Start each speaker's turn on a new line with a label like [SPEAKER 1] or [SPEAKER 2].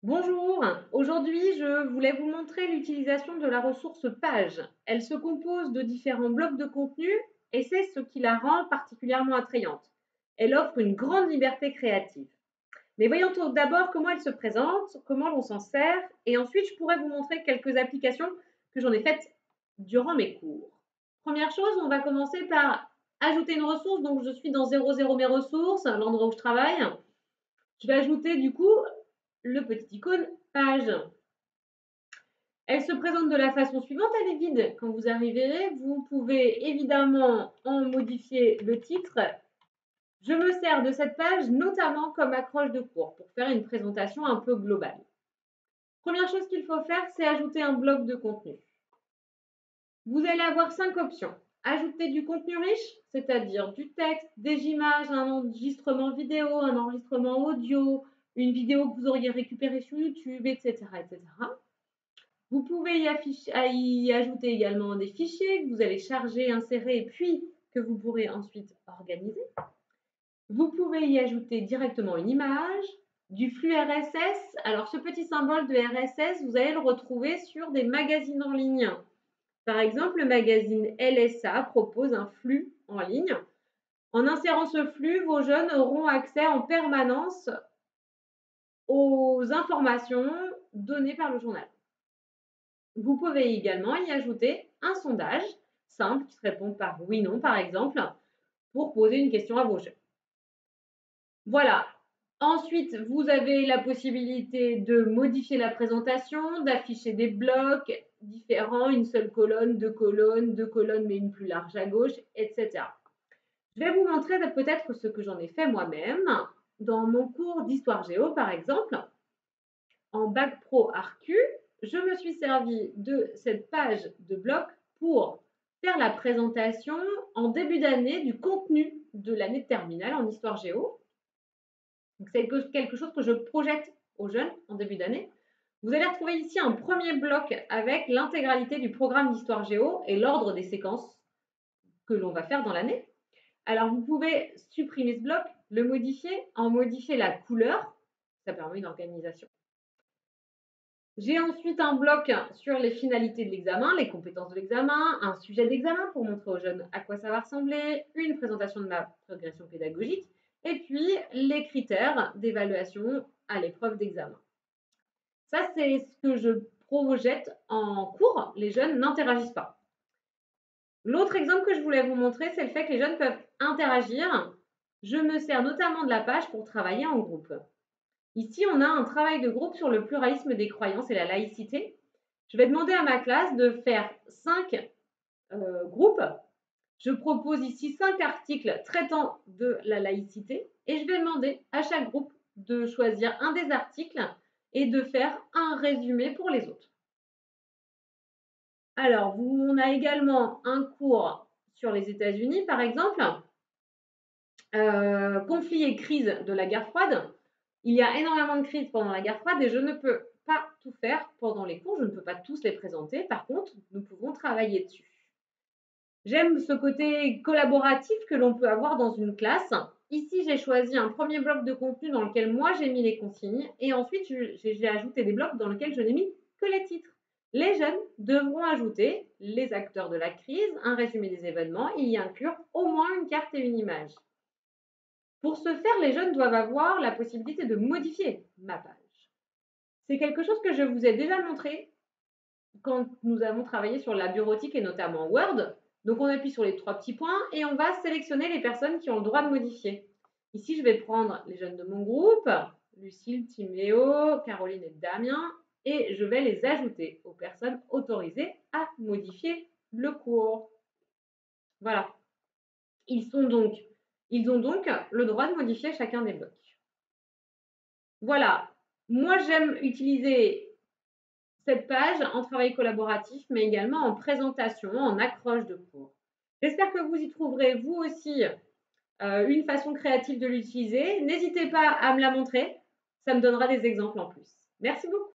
[SPEAKER 1] Bonjour, aujourd'hui je voulais vous montrer l'utilisation de la ressource page. Elle se compose de différents blocs de contenu et c'est ce qui la rend particulièrement attrayante. Elle offre une grande liberté créative. Mais voyons tout d'abord comment elle se présente, comment l'on s'en sert et ensuite je pourrais vous montrer quelques applications que j'en ai faites durant mes cours. Première chose, on va commencer par ajouter une ressource. Donc je suis dans 00 mes ressources, l'endroit où je travaille. Je vais ajouter du coup le petit icône page. Elle se présente de la façon suivante, elle est vide. Quand vous arriverez, vous pouvez évidemment en modifier le titre. Je me sers de cette page notamment comme accroche de cours pour faire une présentation un peu globale. Première chose qu'il faut faire, c'est ajouter un bloc de contenu. Vous allez avoir 5 options. Ajouter du contenu riche, c'est-à-dire du texte, des images, un enregistrement vidéo, un enregistrement audio, une vidéo que vous auriez récupérée sur YouTube, etc., etc. Vous pouvez y ajouter également des fichiers que vous allez charger, insérer et puis que vous pourrez ensuite organiser. Vous pouvez y ajouter directement une image, du flux RSS. Alors ce petit symbole de RSS, vous allez le retrouver sur des magazines en ligne. Par exemple, le magazine LSA propose un flux en ligne. En insérant ce flux, vos jeunes auront accès en permanence aux informations données par le journal. Vous pouvez également y ajouter un sondage simple qui se répond par oui/non, par exemple, pour poser une question à vos jeunes. Voilà. Ensuite, vous avez la possibilité de modifier la présentation, d'afficher des blocs différents, une seule colonne, deux colonnes, mais une plus large à gauche, etc. Je vais vous montrer peut-être ce que j'en ai fait moi-même. Dans mon cours d'histoire géo, par exemple, en bac pro ARCU, je me suis servi de cette page de bloc pour faire la présentation en début d'année du contenu de l'année de terminale en histoire géo. C'est quelque chose que je projette aux jeunes en début d'année. Vous allez retrouver ici un premier bloc avec l'intégralité du programme d'histoire géo et l'ordre des séquences que l'on va faire dans l'année. Alors vous pouvez supprimer ce bloc, le modifier, en modifier la couleur, ça permet une organisation. J'ai ensuite un bloc sur les finalités de l'examen, les compétences de l'examen, un sujet d'examen pour montrer aux jeunes à quoi ça va ressembler, une présentation de ma progression pédagogique, et puis les critères d'évaluation à l'épreuve d'examen. Ça, c'est ce que je projette en cours. Les jeunes n'interagissent pas. L'autre exemple que je voulais vous montrer, c'est le fait que les jeunes peuvent interagir. Je me sers notamment de la page pour travailler en groupe. Ici, on a un travail de groupe sur le pluralisme des croyances et la laïcité. Je vais demander à ma classe de faire 5 groupes. Je propose ici 5 articles traitant de la laïcité et je vais demander à chaque groupe de choisir un des articles et de faire un résumé pour les autres. Alors, on a également un cours sur les États-Unis, par exemple, conflits et crises de la guerre froide. Il y a énormément de crises pendant la guerre froide et je ne peux pas tout faire pendant les cours, je ne peux pas tous les présenter. Par contre, nous pouvons travailler dessus. J'aime ce côté collaboratif que l'on peut avoir dans une classe. Ici, j'ai choisi un premier bloc de contenu dans lequel moi j'ai mis les consignes et ensuite j'ai ajouté des blocs dans lesquels je n'ai mis que les titres. Les jeunes devront ajouter les acteurs de la crise, un résumé des événements et y inclure au moins une carte et une image. Pour ce faire, les jeunes doivent avoir la possibilité de modifier ma page. C'est quelque chose que je vous ai déjà montré quand nous avons travaillé sur la bureautique et notamment Word. Donc on appuie sur les 3 petits points et on va sélectionner les personnes qui ont le droit de modifier. Ici, je vais prendre les jeunes de mon groupe, Lucille, Timéo, Caroline et Damien, et je vais les ajouter aux personnes autorisées à modifier le cours. Voilà. Ils ont donc le droit de modifier chacun des blocs. Voilà. Moi, j'aime utiliser cette page en travail collaboratif, mais également en présentation, en accroche de cours. J'espère que vous y trouverez vous aussi une façon créative de l'utiliser. N'hésitez pas à me la montrer, ça me donnera des exemples en plus. Merci beaucoup.